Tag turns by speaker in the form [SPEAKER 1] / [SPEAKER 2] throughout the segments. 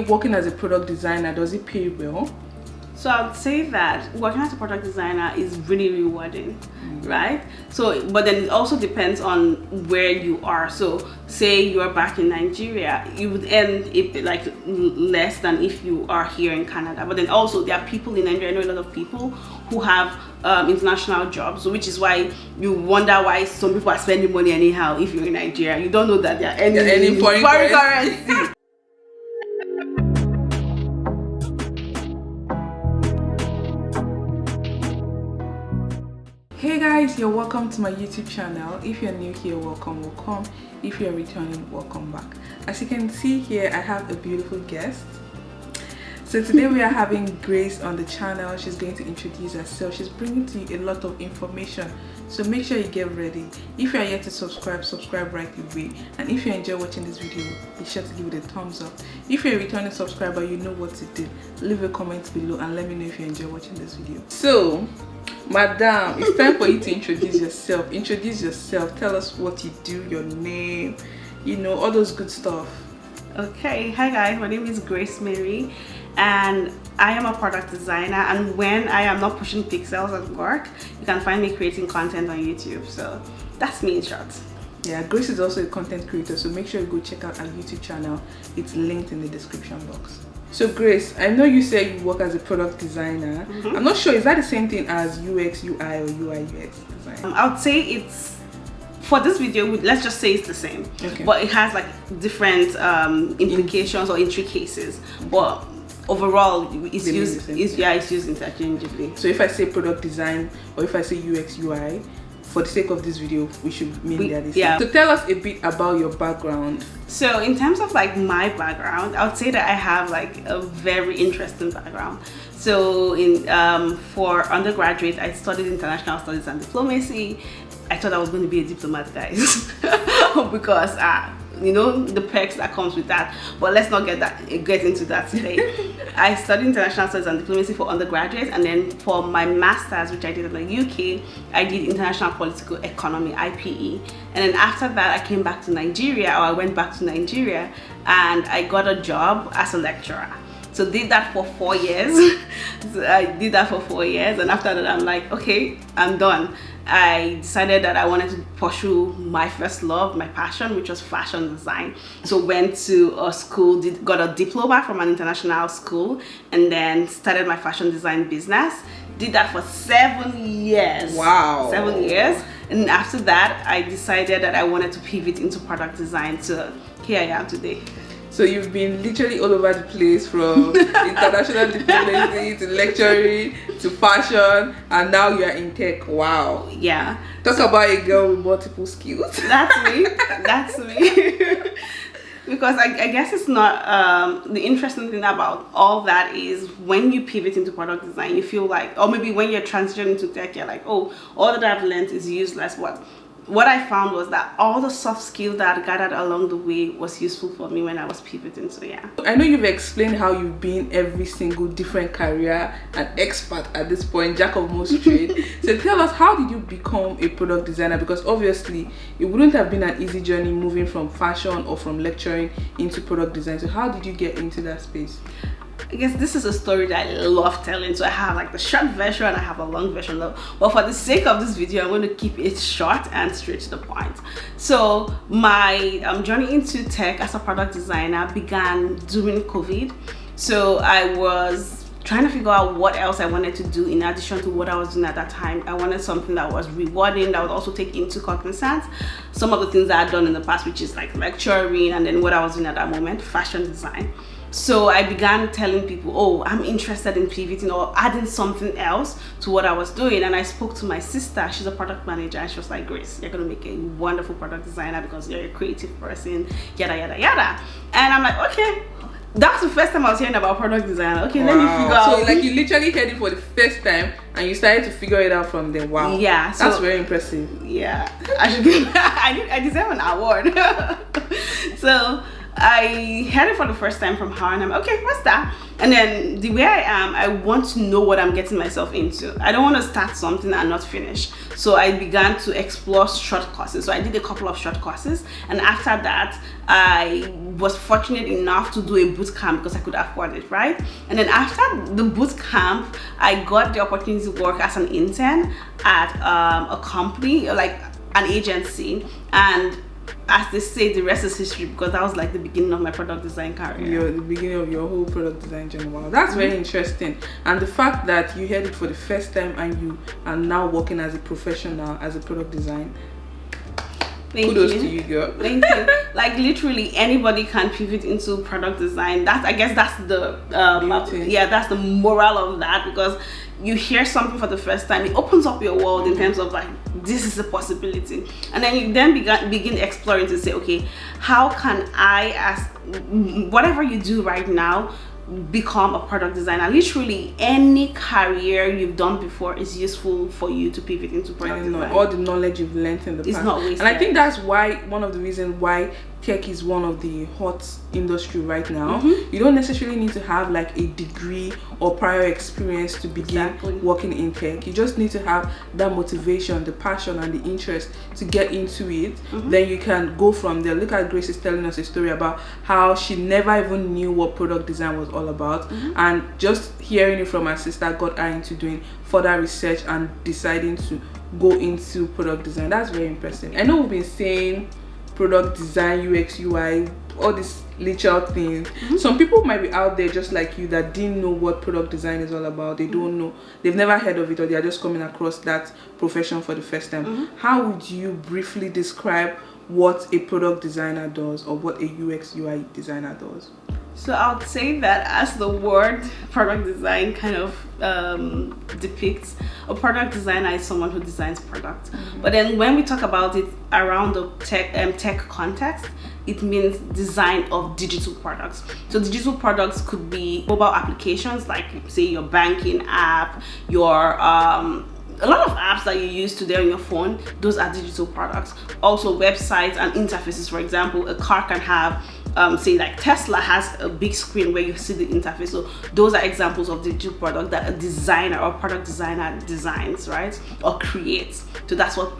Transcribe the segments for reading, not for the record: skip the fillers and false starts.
[SPEAKER 1] working as a product designer, does it pay well?
[SPEAKER 2] So I would say that working as a product designer is really rewarding, right? So, but then it also depends on where you are. So say you are back in Nigeria, you would earn like less than if you are here in Canada. But then also there are people in Nigeria, I know a lot of people who have international jobs, which is why you wonder why some people are spending money anyhow if you're in Nigeria. You don't know that they're earning foreign currency.
[SPEAKER 1] Hey guys, you're welcome to my YouTube channel. If you're new here, welcome. If you're returning, welcome back. As you can see here, I have a beautiful guest. So today we are having Grace on the channel. She's going to introduce herself. She's bringing to you a lot of information, so make sure you get ready. If you are yet to subscribe right away. And if you enjoy watching this video, be sure to give it a thumbs up. If you're a returning subscriber, you know what to do. Leave a comment below and let me know if you enjoy watching this video. So madam, it's time for you to introduce yourself. Tell us what you do, your name, you know, all those good stuff.
[SPEAKER 2] Okay, hi guys, my name is Grace Mary and I am a product designer, and when I am not pushing pixels at work, you can find me creating content on YouTube. So that's me in short.
[SPEAKER 1] Yeah, Grace is also a content creator, so make sure you go check out our YouTube channel. It's linked in the description box. So Grace, I know you say you work as a product designer. I'm not sure, is that the same thing as UX, UI or UI UX design? I
[SPEAKER 2] would say it's, for this video, let's just say it's the same. Okay. But it has like different implications or intricacies. But overall, it's used interchangeably.
[SPEAKER 1] So if I say product design or if I say UX, UI, for the sake of this video, we should mean that is. Yeah. So tell us a bit about your background.
[SPEAKER 2] So in terms of like my background, I would say that I have like a very interesting background. So in for undergraduate, I studied international studies and diplomacy. I thought I was going to be a diplomat, guys, because you know the perks that comes with that. But let's not get into that today. I studied international studies and diplomacy for undergraduate, and then for my masters, which I did in the UK, I did international political economy, IPE. And then after that, I came back to Nigeria, or I went back to Nigeria, and I got a job as a lecturer. So did that for 4 years. So I did that for 4 years, and after that, I'm like, okay, I'm done. I decided that I wanted to pursue my first love, my passion, which was fashion design. So went to a school, got a diploma from an international school, and then started my fashion design business. Did that for 7 years.
[SPEAKER 1] Wow.
[SPEAKER 2] 7 years. And after that, I decided that I wanted to pivot into product design. So here I am today.
[SPEAKER 1] So you've been literally all over the place, from international diplomacy to lecturing to fashion, and now you are in tech. Wow.
[SPEAKER 2] Yeah.
[SPEAKER 1] Talk about a girl with multiple skills.
[SPEAKER 2] That's me. That's me. Because I guess it's not, the interesting thing about all that is when you pivot into product design, you feel like, or maybe when you're transitioning into tech, you're like, oh, all that I've learned is useless. What I found was that all the soft skills that I gathered along the way was useful for me when I was pivoting. So yeah. I
[SPEAKER 1] know you've explained how you've been every single different career, an expert at this point, jack of most trades. So tell us, how did you become a product designer? Because obviously it wouldn't have been an easy journey moving from fashion or from lecturing into product design. So how did you get into that space?
[SPEAKER 2] I guess this is a story that I love telling, so I have like the short version and I have a long version though. But for the sake of this video, I'm going to keep it short and straight to the point. So my journey into tech as a product designer began during COVID. So I was trying to figure out what else I wanted to do in addition to what I was doing at that time. I wanted something that was rewarding, that would also take into cognizance some of the things that I'd done in the past, which is like lecturing, and then what I was doing at that moment, fashion design. So I began telling people, oh, I'm interested in pivoting or adding something else to what I was doing. And I spoke to my sister, she's a product manager, and she was like, Grace, you're gonna make a wonderful product designer because you're a creative person, yada, yada, yada. And I'm like, okay. That's the first time I was hearing about product design. Okay, wow. Let me figure out.
[SPEAKER 1] So like you literally heard it for the first time and you started to figure it out from there. Wow.
[SPEAKER 2] Yeah. So,
[SPEAKER 1] that's very impressive.
[SPEAKER 2] Yeah. I deserve an award. So I heard it for the first time from her, and I'm okay, what's that? And then the way I am, I want to know what I'm getting myself into. I don't want to start something and not finish. So I began to explore short courses. So I did a couple of short courses, and after that I was fortunate enough to do a boot camp because I could afford it, right? And then after the boot camp, I got the opportunity to work as an intern at a company, like an agency, and as they say, the rest is history, because that was like the beginning of my product design career.
[SPEAKER 1] The beginning of your whole product design journey. Wow, that's very interesting. And the fact that you heard it for the first time and you are now working as a professional as a product design. Kudos to you, girl.
[SPEAKER 2] Thank you. Like literally anybody can pivot into product design. I guess that's the that's the moral of that, because you hear something for the first time, it opens up your world in terms of like, this is a possibility, and then you then begin exploring to say, okay, how can I, as whatever you do right now, become a product designer? Literally any career you've done before is useful for you to pivot into product design.
[SPEAKER 1] All the knowledge you've learned in the past.
[SPEAKER 2] Not wasted.
[SPEAKER 1] And I think that's why, one of the reasons why tech is one of the hot industry right now. You don't necessarily need to have like a degree or prior experience to begin working in tech. You just need to have that motivation, the passion and the interest to get into it. Then you can go from there. Look at Grace is telling us a story about how she never even knew what product design was all about, and just hearing it from her sister got her into doing further research and deciding to go into product design. That's very impressive. I know we've been saying product design, UX, UI, all these little things. Some people might be out there just like you that didn't know what product design is all about. They don't know, they've never heard of it, or they are just coming across that profession for the first time. How would you briefly describe what a product designer does, or what a UX UI designer does?
[SPEAKER 2] So I would say that, as the word product design kind of depicts, a product designer is someone who designs products. But then when we talk about it around the tech context, it means design of digital products. So digital products could be mobile applications, like say your banking app, your a lot of apps that you use today on your phone. Those are digital products. Also websites and interfaces. For example, a car can have say like Tesla has a big screen where you see the interface. So those are examples of digital product that a designer or product designer designs, right, or creates. So that's what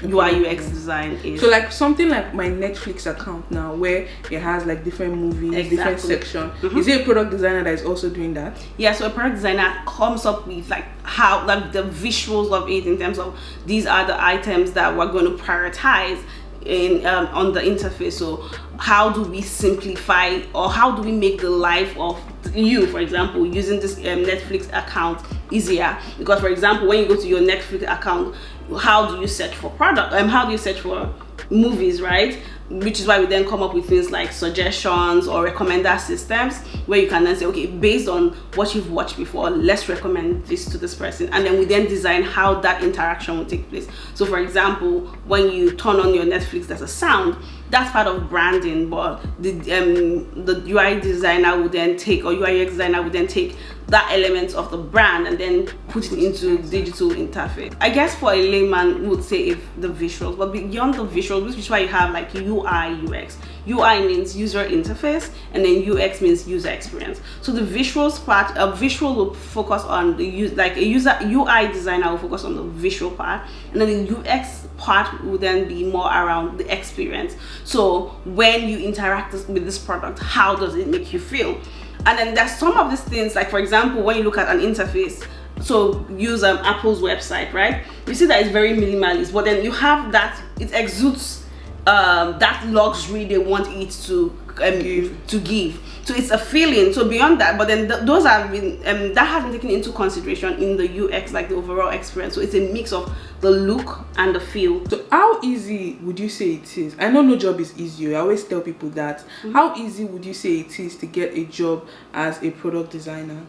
[SPEAKER 2] UI UX design is.
[SPEAKER 1] So like something like my Netflix account now, where it has like different movies, different section. Is it a product designer that is also doing that?
[SPEAKER 2] Yeah, so a product designer comes up with like how, like the visuals of it, in terms of these are the items that we're going to prioritize in on the interface. So how do we simplify, or how do we make the life of you, for example, using this Netflix account easier? Because for example, when you go to your Netflix account, how do you search for product, how do you search for movies, right? Which is why we then come up with things like suggestions or recommender systems, where you can then say, okay, based on what you've watched before, let's recommend this to this person, and then we then design how that interaction will take place. So for example, when you turn on your Netflix, there's a sound. That's part of branding, but the UI designer would then take, or UI UX designer would then take that element of the brand and then put it into digital interface. I guess for a layman would say if the visuals, but beyond the visuals, which is why you have like UI UX. UI means user interface, and then UX means user experience. So the visuals part, a visual will focus on the UI designer will focus on the visual part, and then the UX part will then be more around the experience. So when you interact with this product, how does it make you feel? And then there's some of these things, like for example, when you look at an interface, so use Apple's website, right? You see that it's very minimalist, but then you have that, it exudes that luxury they want it to give. So it's a feeling. So beyond that, but then those have been that has been taken into consideration in the UX, like the overall experience. So it's a mix of the look and the feel. So how easy would you say it is? I know no job is easy. I always tell people that. How easy would you say it is to get a job as a product designer?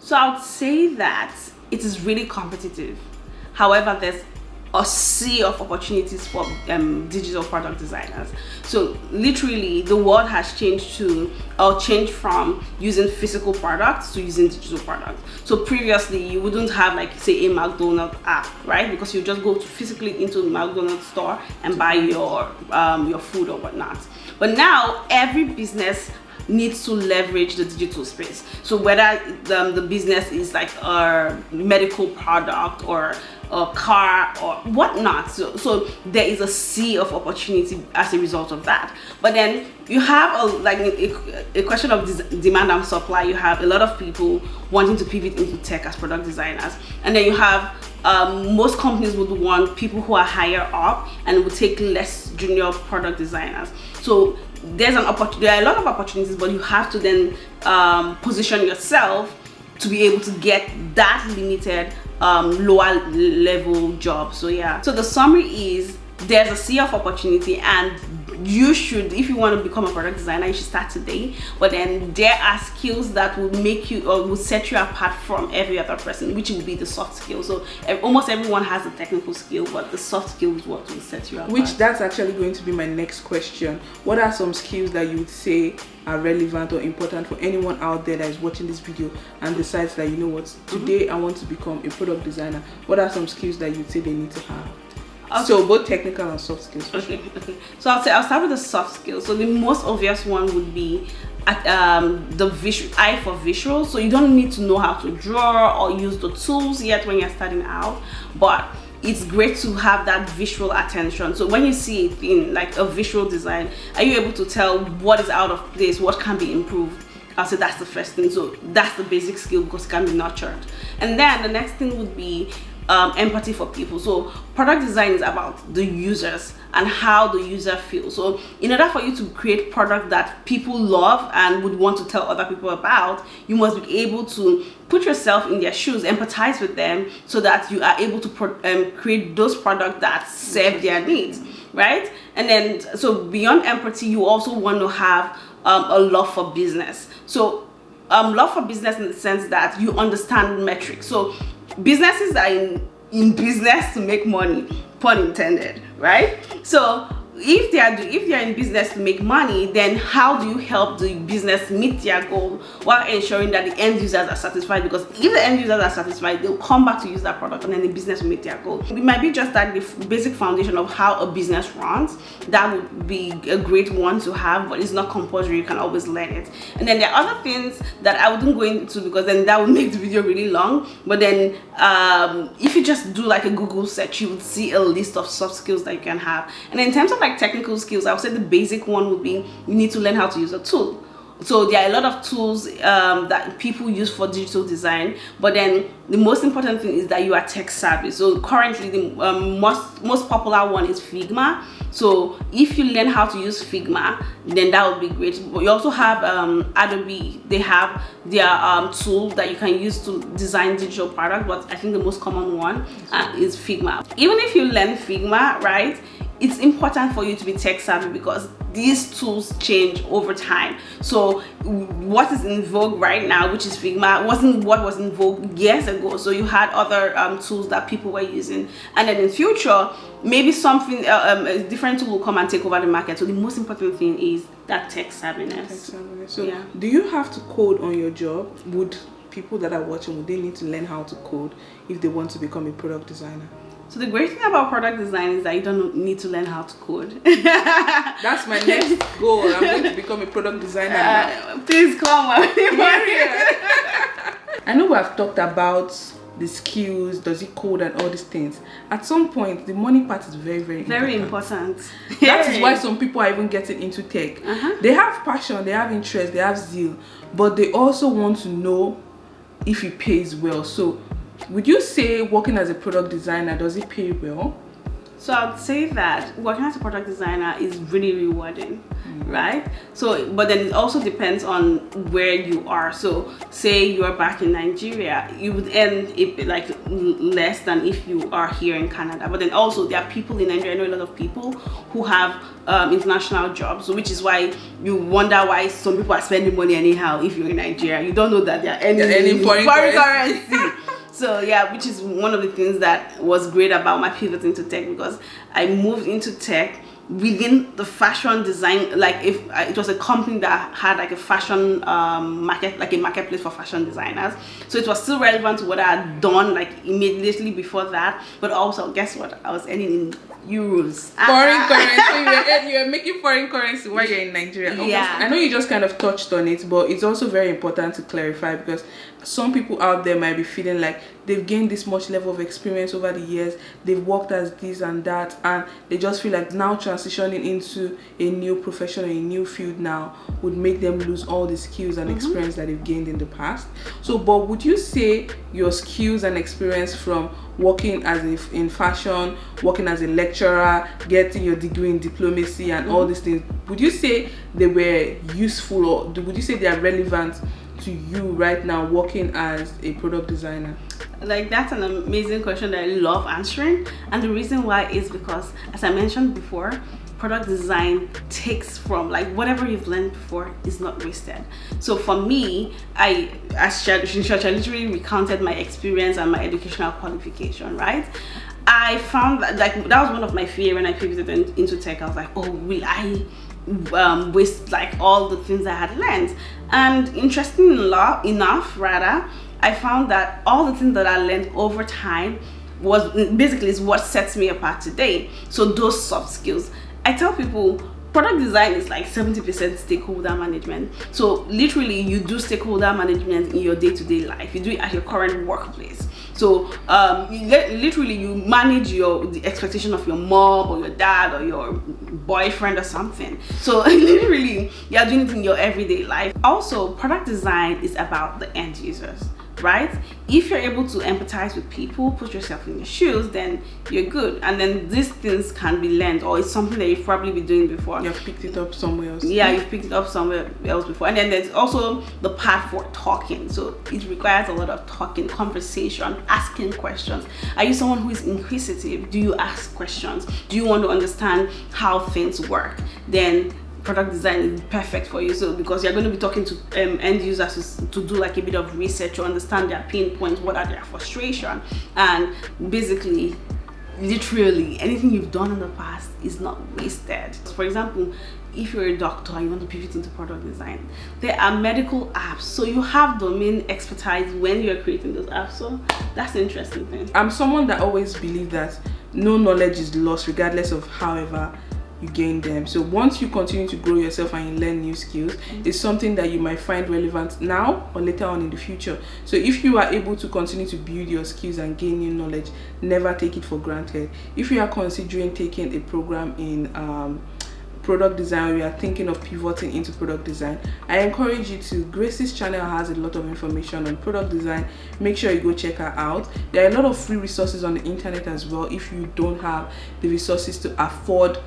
[SPEAKER 2] So I would say that it is really competitive. However, there's a sea of opportunities for digital product designers. So literally the world has changed from using physical products to using digital products. So previously you wouldn't have like say a McDonald's app, right? Because you just go physically into the McDonald's store and buy your food or whatnot. But now every business needs to leverage the digital space. So whether the business is like a medical product or a car or whatnot, so there is a sea of opportunity as a result of that. But then you have a question of demand and supply. You have a lot of people wanting to pivot into tech as product designers, and then you have most companies would want people who are higher up and would take less junior product designers. So there are a lot of opportunities, but you have to then position yourself to be able to get that limited lower level job. So yeah, so the summary is there's a sea of opportunity, and you should, if you want to become a product designer, you should start today. But then there are skills that will make you or will set you apart from every other person, which will be the soft skills. So almost everyone has a technical skill, but the soft skill is what will set you apart.
[SPEAKER 1] Which that's actually going to be my next question. What are some skills that you would say are relevant or important for anyone out there that is watching this video and decides that, you know what, today I want to become a product designer? What are some skills that you'd say they need to have? Okay. So both technical and soft skills.
[SPEAKER 2] Okay. So I'll start with the soft skills. So the most obvious one would be the eye for visual. So you don't need to know how to draw or use the tools yet when you're starting out, but it's great to have that visual attention. So when you see it in like a visual design, are you able to tell what is out of place, what can be improved? I'll say that's the first thing. So that's the basic skill because it can be nurtured. And then the next thing would be empathy for people. So product design is about the users and how the user feels. So in order for you to create product that people love and would want to tell other people about, you must be able to put yourself in their shoes, empathize with them, so that you are able to create those products that serve their needs, right? And then so beyond empathy, you also want to have a love for business. So love for business in the sense that you understand metrics. So businesses are in business to make money, pun intended, right? So if they are in business to make money, then how do you help the business meet their goal while ensuring that the end users are satisfied? Because if the end users are satisfied, they'll come back to use that product, and then the business will meet their goal. It might be just that the basic foundation of how a business runs. That would be a great one to have, but it's not compulsory. You can always learn it. And then there are other things that I wouldn't go into because then that would make the video really long. But then if you just do like a Google search, you would see a list of soft skills that you can have. And in terms of like technical skills, I would say the basic one would be you need to learn how to use a tool. So there are a lot of tools that people use for digital design, but then the most important thing is that you are tech savvy. So currently the most popular one is Figma. So if you learn how to use Figma, then that would be great. But you also have Adobe. They have their tool that you can use to design digital product, but I think the most common one is Figma. Even if you learn Figma, right, it's important for you to be tech savvy because these tools change over time. So what is in vogue right now, which is Figma, wasn't what was in vogue years ago. So you had other tools that people were using, and then in future maybe something a different tool will come and take over the market. So the most important thing is that tech savviness.
[SPEAKER 1] So yeah. Do you have to code on your job? Would people that are watching, would they need to learn how to code if they want to become a product designer?
[SPEAKER 2] So the great thing about product design is that you don't need to learn how to code.
[SPEAKER 1] That's my next goal. I'm going to become a product designer now.
[SPEAKER 2] Please come on.
[SPEAKER 1] I know we have talked about the skills, does it code and all these things. At some point, the money part is very important. That is why some people are even getting into tech. They have passion, they have interest, they have zeal, but they also want to know if it pays well. So would you say working as a product designer, does it pay well?
[SPEAKER 2] So I'd say that working as a product designer is really rewarding, right? So, but then it also depends on where you are. So say you're back in Nigeria, you would earn like less than if you are here in Canada. But then also there are people in Nigeria, I know a lot of people who have international jobs, which is why you wonder why some people are spending money anyhow if you're in Nigeria. You don't know that they're earning foreign currency. So yeah, which is one of the things that was great about my pivot into tech, because I moved into tech within the fashion design, like if it was a company that had like a fashion market, like a marketplace for fashion designers. So it was still relevant to what I had done like immediately before that, but also guess what, I was earning in euros.
[SPEAKER 1] Foreign currency. So you were making foreign currency while you're in Nigeria.
[SPEAKER 2] Yeah.
[SPEAKER 1] I know you just kind of touched on it, but it's also very important to clarify, because some people out there might be feeling like they've gained this much level of experience over the years, they've worked as this and that, and they just feel like now transitioning into a new profession or a new field now would make them lose all the skills and experience that they've gained in the past. So, but would you say your skills and experience from working as in fashion, working as a lecturer, getting your degree in diplomacy and all these things, would you say they were useful, or would you say they are relevant to you right now working as a product designer?
[SPEAKER 2] Like, that's an amazing question that I love answering, and the reason why is because, as I mentioned before, product design takes from, like, whatever you've learned before is not wasted. So for me, I literally recounted my experience and my educational qualification, right? I found that, like, that was one of my fears when I pivoted into tech. I was like, oh, will I waste like all the things I had learned? And interestingly enough, I found that all the things that I learned over time was basically is what sets me apart today. So those soft skills, I tell people, product design is like 70% stakeholder management. So literally you do stakeholder management in your day-to-day life. You do it at your current workplace. So literally you manage the expectation of your mom or your dad or your boyfriend or something. So literally you're doing it in your everyday life. Also, product design is about the end users, right? If you're able to empathize with people, put yourself in their shoes, then you're good. And then these things can be learned, or it's something that you've probably been doing before.
[SPEAKER 1] You've picked it up somewhere else.
[SPEAKER 2] Yeah, you've picked it up somewhere else before. And then there's also the part for talking. So it requires a lot of talking, conversation, asking questions. Are you someone who is inquisitive? Do you ask questions? Do you want to understand how things work? Then product design is perfect for you. So because you're going to be talking to end users to do like a bit of research to understand their pain points, what are their frustration, and basically literally anything you've done in the past is not wasted. For example, if you're a doctor and you want to pivot into product design, there are medical apps, so you have domain expertise when you're creating those apps. So that's the interesting thing.
[SPEAKER 1] I'm someone that always believes that no knowledge is lost regardless of however you gain them. So once you continue to grow yourself and you learn new skills, it's something that you might find relevant now or later on in the future. So if you are able to continue to build your skills and gain new knowledge, never take it for granted. If you are considering taking a program in product design, we are thinking of pivoting into product design, I encourage you to. Gracie's channel has a lot of information on product design. Make sure you go check her out. There are a lot of free resources on the internet as well if you don't have the resources to afford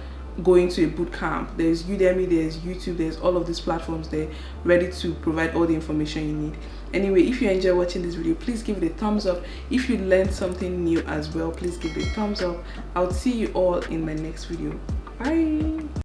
[SPEAKER 1] going to a boot camp. There's Udemy, there's YouTube, there's all of these platforms there ready to provide all the information you need. Anyway, if you enjoy watching this video, please give it a thumbs up. If you learned something new as well, please give it a thumbs up. I'll see you all in my next video. Bye.